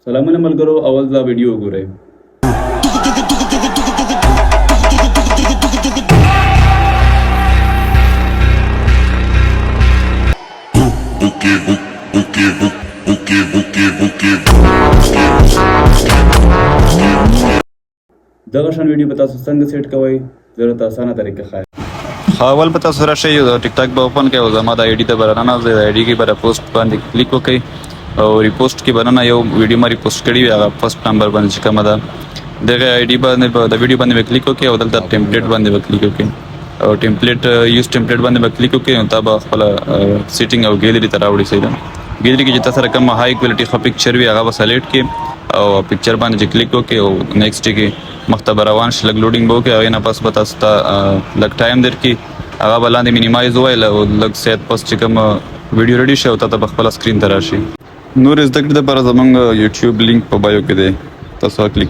سلامونه ملګرو، اول دا ویډیو وګورئ. دغه شان ویډیو به تاسو څنګه سیټ کوئ؟ زه درته اسانه طریقه ښایم. اول به تاسو راشئ او ټیک ټاک به اوپن کړئ او زما د آی ډي ته به راننه د آی ډي کې به پوسټ باندې کلیک وکړئ او ریپوسټ کې به ننه یو ویډیو ما ریپوسټ کړې وي، هغه فرسټ نمبر باندې چې کومه ده دغه آی ډي باندې به د ویډیو باندې به کلیک وکړئ او دلته ټمپلیټ باندې به کلیک وکړئ او ټمپلیټ یوز ټمپلیټ باندې به کلیک وکړئ نو تا به خپله سیټینګ او ګیلري ته راوړي. صحیح ده، ګیلري کې چې تا سره کوم های کوالټي ښه پکچر وي هغه به سلیکټ کړئ او پکچر باندې چې کلیک وکړئ او نیکسټ کې مخته به روان شي، لږ لوډینګ به وکړئ، هغې نه پس به تاسو ته لږ ټایم درکړي، هغه به لاندې مینیمایز وویل او لږ سیت پس چې کوم ویډیو ریډي شي او تا ته به خپله سکرین ته راشي. نور زده کړې دپاره زموږ یوټیوب لینک په بایو کې دی، تاسو کلیک